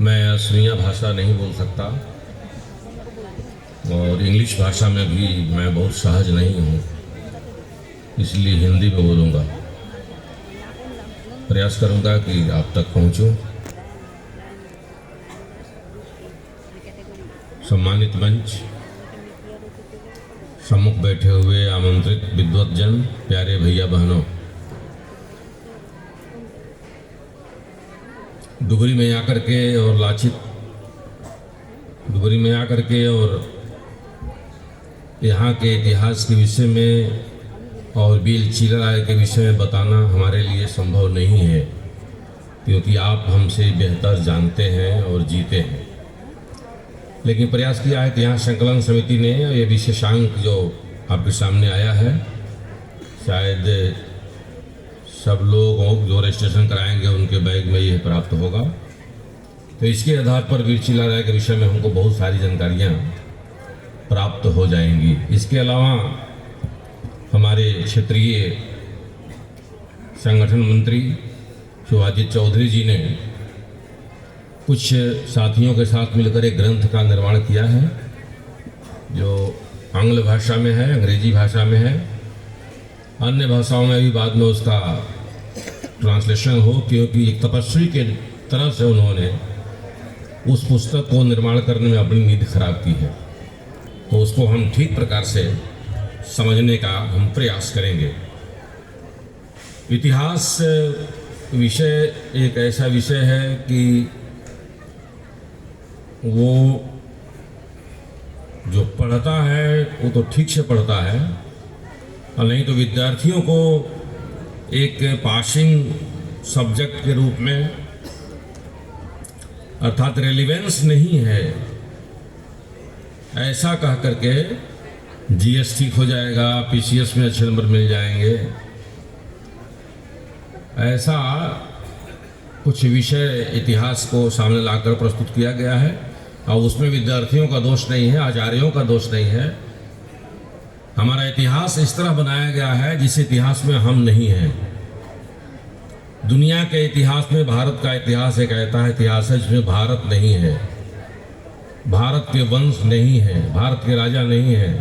मैं असमिया भाषा नहीं बोल सकता और इंग्लिश भाषा में भी मैं बहुत सहज नहीं हूँ, इसलिए हिंदी में बोलूँगा। प्रयास करूँगा कि आप तक पहुँचूँ। सम्मानित मंच, सम्मुख बैठे हुए आमंत्रित विद्वतजन, प्यारे भैया बहनों, डुगरी में आकर के और लाचित डुगरी में आकर के और यहाँ के इतिहास के विषय में और बीर चीला राय के विषय में बताना हमारे लिए संभव नहीं है, क्योंकि आप हमसे बेहतर जानते हैं और जीते हैं। लेकिन प्रयास किया है कि यहाँ संकलन समिति ने ये विशेषांक जो आपके सामने आया है, शायद सब लोग जो रजिस्ट्रेशन कराएंगे उनके बैग में ये प्राप्त होगा। तो इसके आधार पर वीर चीला राय के विषय में हमको बहुत सारी जानकारियाँ प्राप्त हो जाएंगी। इसके अलावा हमारे क्षेत्रीय संगठन मंत्री शिवाजी चौधरी जी ने कुछ साथियों के साथ मिलकर एक ग्रंथ का निर्माण किया है, जो आंग्ल भाषा में है, अंग्रेजी भाषा में है, अन्य भाषाओं में भी बाद में उसका ट्रांसलेशन हो, क्योंकि एक तपस्वी के तरह से उन्होंने उस पुस्तक को निर्माण करने में अपनी नींद खराब की है। तो उसको हम ठीक प्रकार से समझने का हम प्रयास करेंगे। इतिहास विषय एक ऐसा विषय है कि वो जो पढ़ता है वो तो ठीक से पढ़ता है, और नहीं तो विद्यार्थियों को एक पासिंग सब्जेक्ट के रूप में, अर्थात रेलिवेंस नहीं है ऐसा कह करके जीएस ठीक हो जाएगा, पीसीएस में अच्छे नंबर मिल जाएंगे, ऐसा कुछ विषय इतिहास को सामने लाकर प्रस्तुत किया गया है। और उसमें विद्यार्थियों का दोष नहीं है, आचार्यों का दोष नहीं है। हमारा इतिहास इस तरह बनाया गया है जिस इतिहास में हम नहीं हैं। दुनिया के इतिहास में भारत का इतिहास एक ऐसा इतिहास है जिसमें भारत नहीं है, भारत के वंश नहीं है, भारत के राजा नहीं है,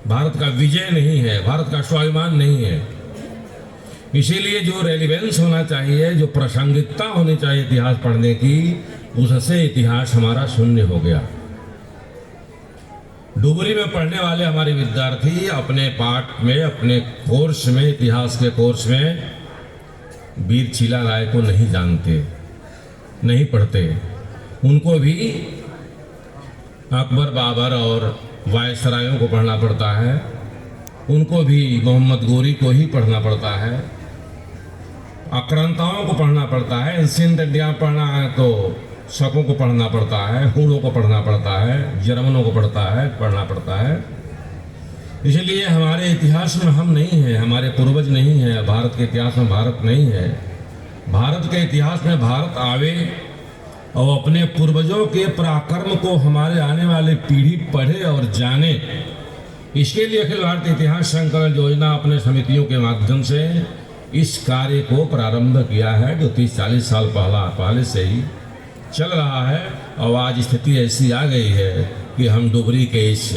भारत का विजय नहीं है, भारत का स्वाभिमान नहीं है। इसीलिए जो रेलिवेंस होना चाहिए, जो प्रासंगिकता होनी चाहिए इतिहास पढ़ने की, उससे इतिहास हमारा शून्य हो गया। डुगरी में पढ़ने वाले हमारे विद्यार्थी अपने पाठ में, अपने कोर्स में, इतिहास के कोर्स में वीर चीला राय को नहीं जानते, नहीं पढ़ते। उनको भी अकबर, बाबर और वायसरायों को पढ़ना पड़ता है, उनको भी मोहम्मद गोरी को ही पढ़ना पड़ता है, आक्रांताओं को पढ़ना पड़ता है। एंशिएंट इंडिया पढ़ना है तो शकों को पढ़ना पड़ता है, हुणों को पढ़ना पड़ता है, जर्मनों को पढ़ना पड़ता है। इसलिए हमारे इतिहास में हम नहीं हैं, हमारे पूर्वज नहीं हैं, भारत के इतिहास में भारत नहीं है। भारत के इतिहास में भारत आवे और अपने पूर्वजों के पराक्रम को हमारे आने वाली पीढ़ी पढ़े और जाने। इसके लिए अखिल भारतीय इतिहास संकलन योजना अपने समितियों के माध्यम से इस कार्य को प्रारंभ किया है, जो 30-40 साल पहले से ही चल रहा है। और आज स्थिति ऐसी आ गई है कि हम डुगरी के इस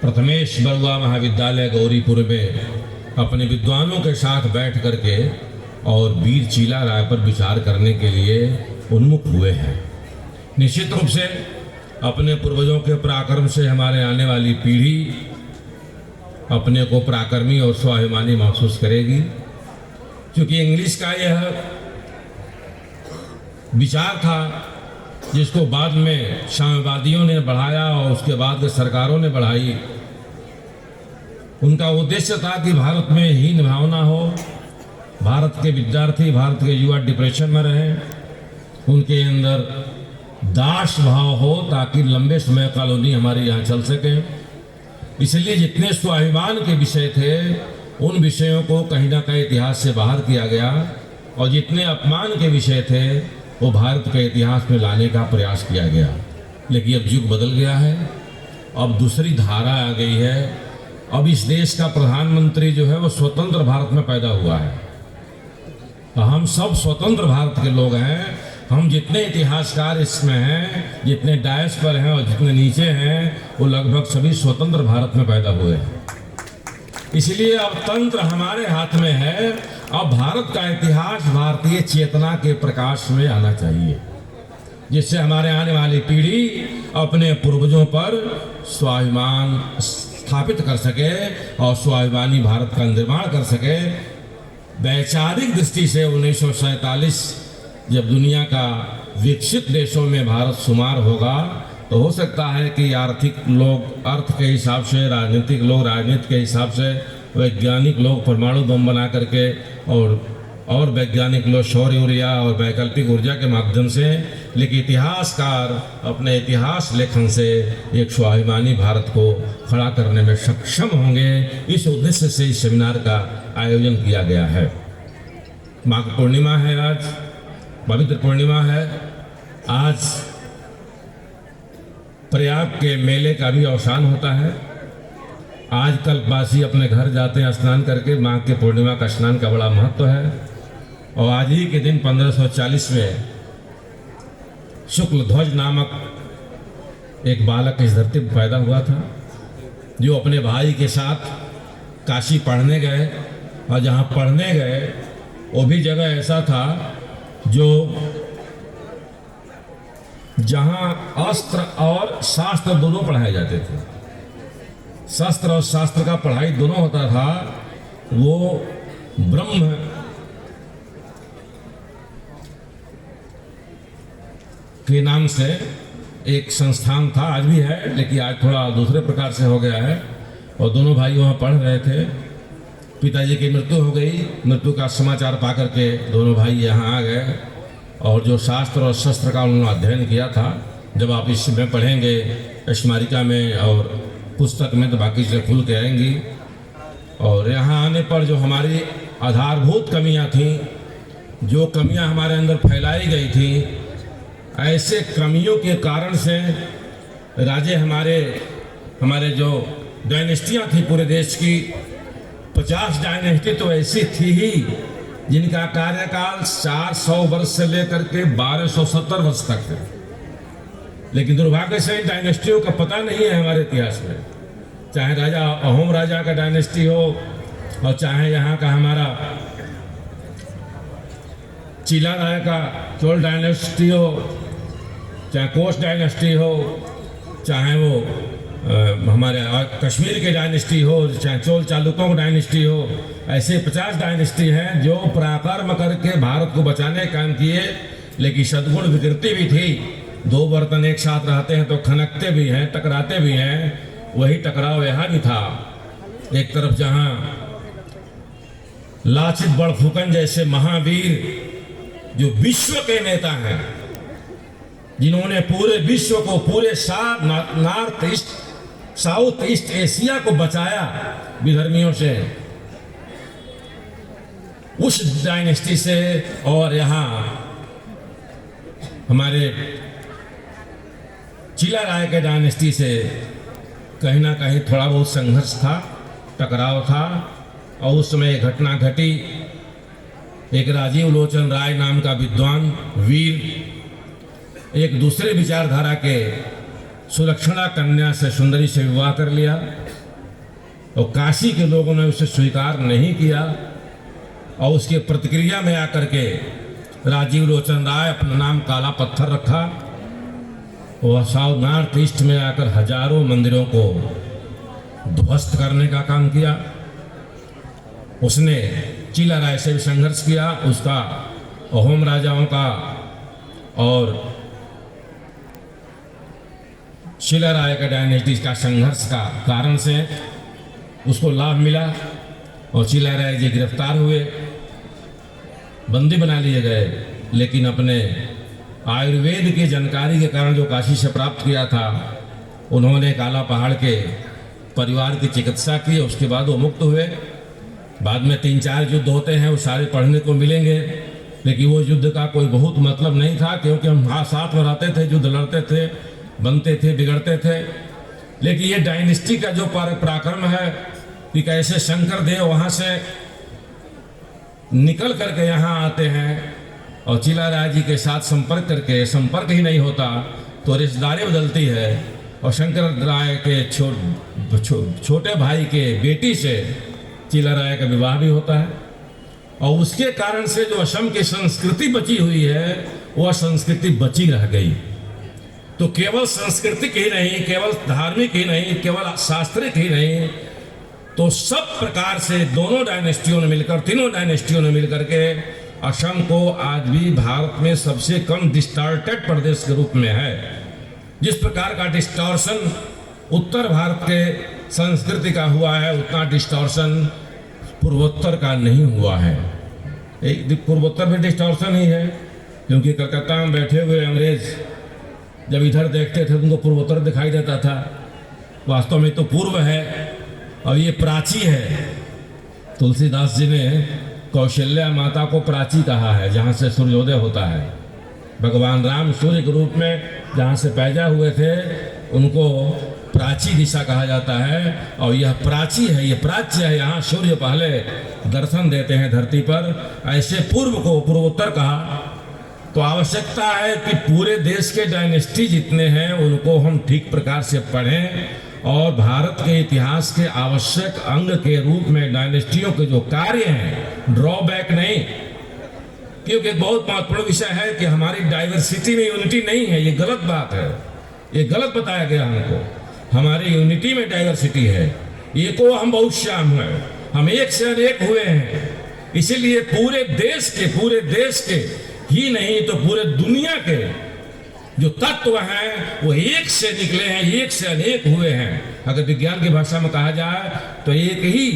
प्रथमेश बरुआ महाविद्यालय गौरीपुर में अपने विद्वानों के साथ बैठ करके और वीर चीला राय पर विचार करने के लिए उन्मुख हुए हैं। निश्चित रूप से अपने पूर्वजों के पराक्रम से हमारे आने वाली पीढ़ी अपने को पराक्रमी और स्वाभिमानी महसूस करेगी, क्योंकि इंग्लिश का यह विचार था जिसको बाद में साम्यवादियों ने बढ़ाया और उसके बाद के सरकारों ने बढ़ाई। उनका उद्देश्य था कि भारत में हीन भावना हो, भारत के विद्यार्थी, भारत के युवा डिप्रेशन में रहें, उनके अंदर दास भाव हो, ताकि लंबे समय कॉलोनी हमारे यहाँ चल सके। इसलिए जितने स्वाभिमान के विषय थे उन विषयों को कहीं ना कहीं इतिहास से बाहर किया गया, और जितने अपमान के विषय थे वो भारत के इतिहास में लाने का प्रयास किया गया। लेकिन अब युग बदल गया है, अब दूसरी धारा आ गई है। अब इस देश का प्रधानमंत्री जो है वो स्वतंत्र भारत में पैदा हुआ है। हम सब स्वतंत्र भारत के लोग हैं। हम जितने इतिहासकार इसमें हैं, जितने डायस पर हैं और जितने नीचे हैं, वो लगभग सभी स्वतंत्र भारत में पैदा हुए हैं। इसलिए अब तंत्र हमारे हाथ में है। अब भारत का इतिहास भारतीय चेतना के प्रकाश में आना चाहिए, जिससे हमारे आने वाली पीढ़ी अपने पूर्वजों पर स्वाभिमान स्थापित कर सके और स्वाभिमानी भारत का निर्माण कर सके। वैचारिक दृष्टि से 1947 जब दुनिया का विकसित देशों में भारत शुमार होगा, तो हो सकता है कि आर्थिक लोग अर्थ के हिसाब से, राजनीतिक लोग राजनीति के हिसाब से, वैज्ञानिक लोग परमाणु बम बना करके और वैज्ञानिक लोग सौर ऊर्जा और वैकल्पिक ऊर्जा के माध्यम से, लेकिन इतिहासकार अपने इतिहास लेखन से एक स्वाभिमानी भारत को खड़ा करने में सक्षम होंगे। इस उद्देश्य से इस सेमिनार का आयोजन किया गया है। माघ पूर्णिमा है, आज पवित्र पूर्णिमा है। आज प्रयाग के मेले का भी अवसान होता है। आज कल्पवासी अपने घर जाते हैं स्नान करके। माघ के पूर्णिमा का स्नान का बड़ा महत्व है। और आज ही के दिन 1540 में शुक्ल ध्वज नामक एक बालक इस धरती पर पैदा हुआ था, जो अपने भाई के साथ काशी पढ़ने गए। और जहाँ पढ़ने गए वो भी जगह ऐसा था जो जहाँ अस्त्र और शास्त्र दोनों पढ़ाए जाते थे। शस्त्र और शास्त्र का पढ़ाई दोनों होता था। वो ब्रह्म के नाम से एक संस्थान था, आज भी है, लेकिन आज थोड़ा दूसरे प्रकार से हो गया है। और दोनों भाई वहाँ पढ़ रहे थे। पिताजी की मृत्यु हो गई। मृत्यु का समाचार पाकर के दोनों भाई यहाँ आ गए। और जो शास्त्र और शस्त्र का उन्होंने अध्ययन किया था, जब आप इसमें पढ़ेंगे स्मारिका में और पुस्तक में, तो बाकी से खुल के आएंगी। और यहाँ आने पर जो हमारी आधारभूत कमियाँ थीं, जो कमियाँ हमारे अंदर फैलाई गई थी, ऐसे कमियों के कारण से राजे हमारे जो डायनेस्टियाँ थी पूरे देश की, 50 डायनेस्टी तो ऐसी थी ही जिनका कार्यकाल 400 वर्ष से लेकर के 1270 वर्ष तक है। लेकिन दुर्भाग्य से इन डायनेस्टियों का पता नहीं है हमारे इतिहास में। चाहे राजा अहोम राजा का डायनेस्टी हो, और चाहे यहाँ का हमारा चीला राय का चोल डायनेस्टी हो, चाहे कोच डायनेस्टी हो, चाहे वो हमारे कश्मीर के डायनेस्टी हो, चाहे चोल चालुक्यों की डायनेस्टी हो। ऐसे 50 डायनेस्टी हैं जो पराक्रम करके भारत को बचाने काम किए। लेकिन सद्गुण विकृति भी थी। दो बर्तन एक साथ रहते हैं तो खनकते भी हैं, टकराते भी हैं। वही टकराव यहाँ भी था। एक तरफ जहाँ लाचित बड़फुकन जैसे महावीर जो विश्व के नेता हैं, जिन्होंने पूरे विश्व को, पूरे north east, south east Asia को बचाया विधर्मियों से, उस डायनेस्टी से, और यहाँ हमारे चीला राय के डायनेस्टी से कहीं ना कहीं थोड़ा बहुत संघर्ष था, टकराव था। और उस समय घटना घटी। एक राजीव लोचन राय नाम का विद्वान वीर एक दूसरे विचारधारा के सुलक्षणा कन्या से, सुंदरी से विवाह कर लिया। और काशी के लोगों ने उसे स्वीकार नहीं किया। और उसके प्रतिक्रिया में आकर के राजीव लोचन राय अपना नाम काला पत्थर रखा। वह साउथ नॉर्थ ईस्ट में आकर हजारों मंदिरों को ध्वस्त करने का काम किया। उसने चीला राय से भी संघर्ष किया। उसका अहोम राजाओं का और चीला राय का डायनेस्टी का संघर्ष का कारण से उसको लाभ मिला। और चीला राय जी गिरफ्तार हुए, बंदी बना लिए गए। लेकिन अपने आयुर्वेद की जानकारी के कारण जो काशी से प्राप्त किया था, उन्होंने काला पहाड़ के परिवार की चिकित्सा की। उसके बाद वो मुक्त हुए। बाद में 3-4 युद्ध होते हैं, वो सारे पढ़ने को मिलेंगे। लेकिन वो युद्ध का कोई बहुत मतलब नहीं था, क्योंकि हम साथ में रहते थे, युद्ध लड़ते थे, बनते थे, बिगड़ते थे। लेकिन ये डायनेस्टी का जो पराक्रम है कि कैसे शंकर देव वहाँ से निकल करके यहाँ आते हैं और चिला राय जी के साथ संपर्क करके, संपर्क ही नहीं होता तो रिश्तेदारी बदलती है और शंकर राय के छोटे भाई के बेटी से चिला राय का विवाह भी होता है। और उसके कारण से जो असम की संस्कृति बची हुई है वह संस्कृति बची रह गई। तो केवल सांस्कृतिक ही नहीं, केवल धार्मिक ही नहीं, केवल शास्त्रिक ही नहीं, तो सब प्रकार से दोनों डायनेस्टियों ने मिलकर, तीनों डायनेस्टियों ने मिलकर के असम को आज भी भारत में सबसे कम डिस्टॉर्टेड प्रदेश के रूप में है। जिस प्रकार का डिस्टॉर्शन उत्तर भारत के संस्कृति का हुआ है उतना डिस्टॉर्शन पूर्वोत्तर का नहीं हुआ है। एक पूर्वोत्तर में डिस्टॉर्शन ही है, क्योंकि कलकत्ता में बैठे हुए अंग्रेज जब इधर देखते थे तो उनको पूर्वोत्तर दिखाई देता था। वास्तव में तो पूर्व है और ये प्राची है। तुलसीदास जी ने कौशल्या माता को प्राची कहा है, जहाँ से सूर्योदय होता है। भगवान राम सूर्य के रूप में जहाँ से पैदा हुए थे उनको प्राची दिशा कहा जाता है। और यह प्राची है, ये प्राच्य है। यहाँ सूर्य पहले दर्शन देते हैं धरती पर, ऐसे पूर्व को पूर्वोत्तर कहा। तो आवश्यकता है कि पूरे देश के डायनेस्टी जितने हैं उनको हम ठीक प्रकार से पढ़ें और भारत के इतिहास के आवश्यक अंग के रूप में डायनेस्टियों के जो कार्य हैं, ड्रॉबैक नहीं। क्योंकि बहुत महत्वपूर्ण विषय है कि हमारी डाइवर्सिटी में यूनिटी नहीं है, ये गलत बात है, ये गलत बताया गया हमको। हमारी यूनिटी में डाइवर्सिटी है, ये को हम बहुत श्याम है, हम एक से अनेक हुए हैं। इसीलिए पूरे देश के ही नहीं तो पूरे दुनिया के जो तत्व हैं वो एक से निकले हैं, एक से अनेक हुए हैं। अगर विज्ञान की भाषा में कहा जाए तो एक ही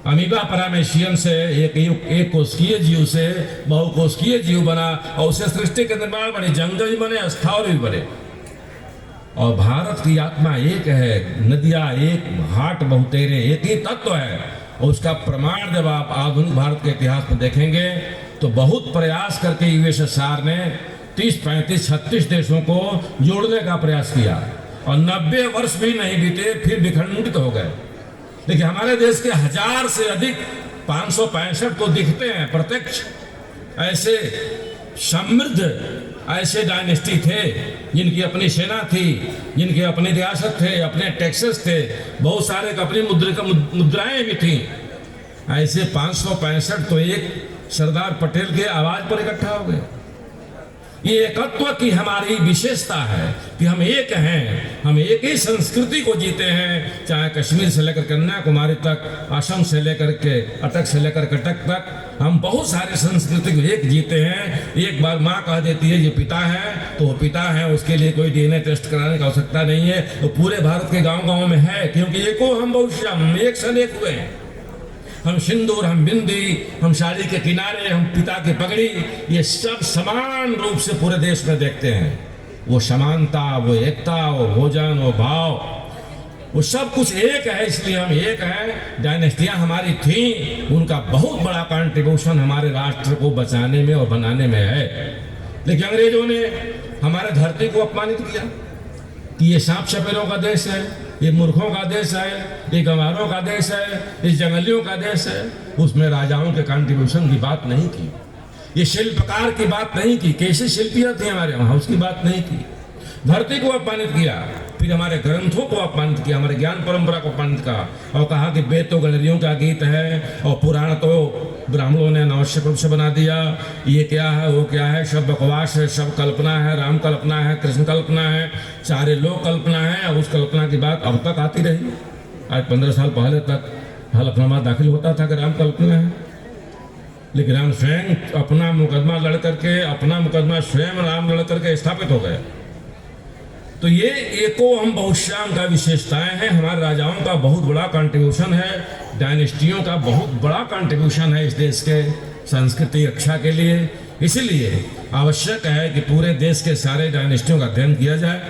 अमीबा पैरामेशियम से एक कोशिकीय जीव से बहुकोशिकीय जीव बना और उसे सृष्टि के निर्माण बने, जंगल भी बने, स्थावर भी बने। और भारत की आत्मा एक है, नदियां एक, घाट बहुतेरे, एक ही तत्व है। और उसका प्रमाण जब आप आधुनिक भारत के इतिहास में देखेंगे तो बहुत प्रयास करके यूएसएसआर ने 30, 35, 36 देशों को जोड़ने का प्रयास किया और 90 वर्ष भी नहीं बीते फिर विखंडित हो गए। देखिए हमारे देश के 1000 से अधिक 565 तो दिखते हैं प्रत्यक्ष, ऐसे समृद्ध ऐसे डायनेस्टी थे जिनकी अपनी सेना थी, जिनके अपने रियासत थे, अपने टैक्सेस थे, बहुत सारे की अपनी मुद्राएं भी थी। ऐसे 565 तो एक सरदार पटेल के आवाज पर इकट्ठा हो गए। ये एकत्व की हमारी विशेषता है कि हम एक हैं, हम एक ही संस्कृति को जीते हैं। चाहे कश्मीर से लेकर कन्याकुमारी तक, असम से लेकर के अटक से लेकर कटक तक, हम बहुत सारे संस्कृति को एक जीते हैं। एक बार माँ कह देती है ये पिता है तो वो पिता है, उसके लिए कोई डीएनए टेस्ट कराने की आवश्यकता नहीं है। तो पूरे भारत के गाँव में है, क्योंकि एको हम बहुत हम एक से अनेक हुए हैं। हम सिंदूर, हम बिंदी, हम साड़ी के किनारे, हम पिता की पगड़ी, ये सब समान रूप से पूरे देश में देखते हैं। वो समानता, वो एकता, वो भोजन, वो भाव, वो सब कुछ एक है। इसलिए हम एक हैं। डायनेस्टियाँ हमारी थी, उनका बहुत बड़ा कंट्रीब्यूशन हमारे राष्ट्र को बचाने में और बनाने में है। लेकिन अंग्रेजों ने हमारे धरती को अपमानित किया कि ये सांप छपेरों का देश है, ये मूर्खों का देश है, ये गंवारों का देश है, ये जंगलियों का देश है। उसमें राजाओं के कंट्रीब्यूशन की बात नहीं की, ये शिल्पकार की बात नहीं की, कैसे शिल्पियाँ थी हमारे वहाँ, उसकी बात नहीं की। धरती को अपमानित किया, फिर हमारे ग्रंथों को अपमानित किया, हमारे ज्ञान परंपरा को अपमानित किया और कहा कि वेद तो गणरियों का गीत है और पुराण तो ब्राह्मणों ने अनावश्यक रूप से बना दिया। ये क्या है, वो क्या है, सब बकवास है, सब कल्पना है, राम कल्पना है, कृष्ण कल्पना है, सारे लोग कल्पना है। और उस कल्पना की बात अब तक आती रही। आज 15 साल पहले तक हलफनामा दाखिल होता था कि राम कल्पना है, लेकिन राम स्वयं अपना मुकदमा लड़ करके, अपना मुकदमा स्वयं राम लड़ करके स्थापित हो गए। तो ये एको हम बहुश्याम का विशेषताएं हैं। हमारे राजाओं का बहुत बड़ा कंट्रीब्यूशन है, डायनेस्टियों का बहुत बड़ा कंट्रीब्यूशन है इस देश के संस्कृति रक्षा के लिए। इसीलिए आवश्यक है कि पूरे देश के सारे डायनेस्टियों का अध्ययन किया जाए।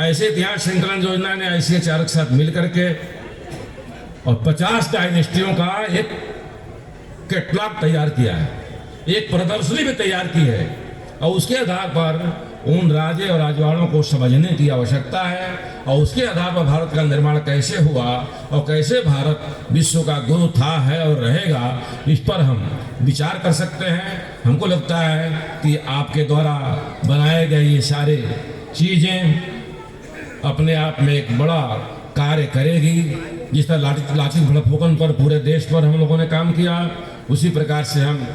ऐसे इतिहास संकलन योजना ने ICHR के साथ मिल करके और 50 डायनेस्टियों का एक कैटलॉग तैयार किया है, एक प्रदर्शनी भी तैयार की है और उसके आधार पर उन राजे और राजवाड़ों को समझने की आवश्यकता है और उसके आधार पर भारत का निर्माण कैसे हुआ और कैसे भारत विश्व का गुरु था, है और रहेगा, इस पर हम विचार कर सकते हैं। हमको लगता है कि आपके द्वारा बनाए गए ये सारे चीज़ें अपने आप में एक बड़ा कार्य करेगी। जिस तरह लाचित भड़कफोकन पर पूरे देश पर हम लोगों ने काम किया, उसी प्रकार से हम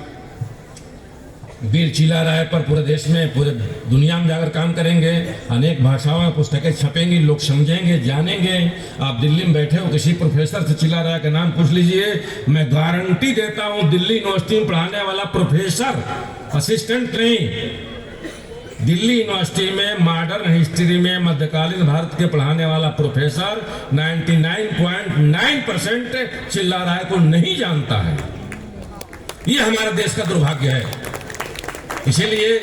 वीर चीला राय पर पूरे देश में, पूरे दुनिया में जाकर काम करेंगे। अनेक भाषाओं में पुस्तकें छपेंगी, लोग समझेंगे, जानेंगे। आप दिल्ली में बैठे हो, किसी प्रोफेसर से चीला राय का नाम पूछ लीजिए, मैं गारंटी देता हूँ दिल्ली यूनिवर्सिटी में पढ़ाने वाला प्रोफेसर, असिस्टेंट नहीं, दिल्ली यूनिवर्सिटी में मॉडर्न हिस्ट्री में मध्यकालीन भारत के पढ़ाने वाला प्रोफेसर 99.9% चिल्ला राय को नहीं जानता है। ये हमारे देश का दुर्भाग्य है। इसीलिए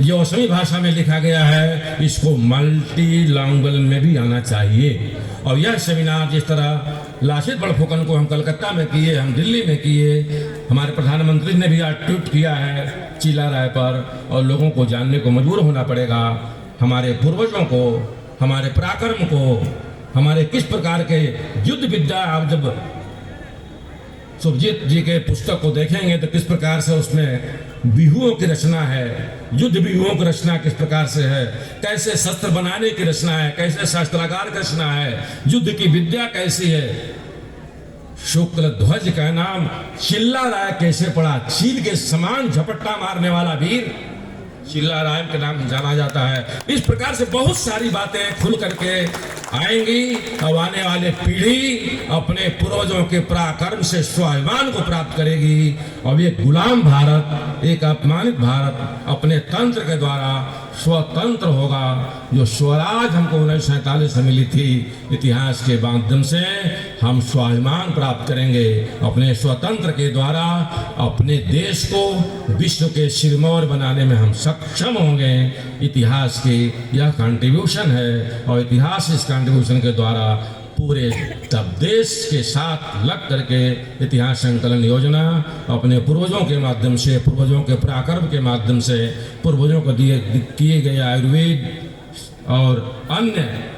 ये असमी भाषा में लिखा गया है, इसको मल्टी लैंग्वेज में भी आना चाहिए। और यह सेमिनार जिस तरह लाचित बड़फोकन को हम कलकत्ता में किए, हम दिल्ली में किए, हमारे प्रधानमंत्री ने भी आज ट्वीट किया है चीला राय पर, और लोगों को जानने को मजबूर होना पड़ेगा हमारे पूर्वजों को, हमारे पराक्रम को, हमारे किस प्रकार के युद्ध विद्या। आप जब सुरजीत जी के पुस्तक को देखेंगे तो किस प्रकार से उसमें व्यूहों की रचना है, युद्ध व्यूहों की रचना किस प्रकार से है, कैसे शस्त्र बनाने की रचना है, कैसे शस्त्रागार की रचना है, युद्ध की विद्या कैसी है। शुक्ल ध्वज का नाम चिल्ला राय कैसे पड़ा, चील के समान झपट्टा मारने वाला वीर चिल्ला राय के नाम जाना जाता है। इस प्रकार से बहुत सारी बातें खुल करके आएंगी और आने वाले पीढ़ी अपने पूर्वजों के पराक्रम से स्वाभिमान को प्राप्त करेगी। और ये गुलाम भारत, एक अपमानित भारत अपने तंत्र के द्वारा स्वतंत्र होगा। जो स्वराज हमको 1947 में मिली थी, इतिहास के माध्यम से हम स्वाभिमान प्राप्त करेंगे। अपने स्वतंत्र के द्वारा अपने देश को विश्व के सिरमौर बनाने में हम सक्षम होंगे। इतिहास की यह कंट्रीब्यूशन है और इतिहास इस कंट्रीब्यूशन के द्वारा पूरे तब देश के साथ लग करके इतिहास संकलन योजना अपने पूर्वजों के माध्यम से, पूर्वजों के पराक्रम के माध्यम से, पूर्वजों को किए गए आयुर्वेद और अन्य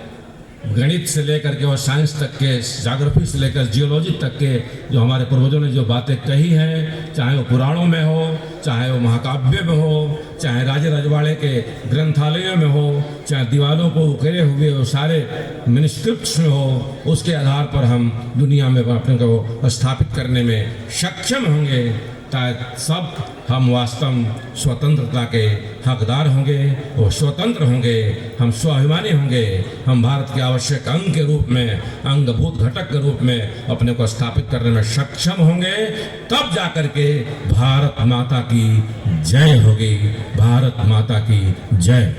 गणित से लेकर के और साइंस तक के, ज्योग्राफी से लेकर जियोलॉजी तक के जो हमारे पूर्वजों ने जो बातें कही हैं, चाहे वो पुराणों में हो, चाहे वो महाकाव्य में हो, चाहे राजे रजवाड़े के ग्रंथालयों में हो, चाहे दीवारों को उकेरे हुए वो सारे मैन्युस्क्रिप्ट्स में हो, उसके आधार पर हम दुनिया में अपने को स्थापित करने में सक्षम होंगे। ताकि सब हम वास्तव स्वतंत्रता के हकदार होंगे और स्वतंत्र होंगे, हम स्वाभिमानी होंगे। हम भारत के आवश्यक अंग के रूप में, अंगभूत घटक के रूप में अपने को स्थापित करने में सक्षम होंगे। तब जाकर के भारत माता की जय होगी। भारत माता की जय।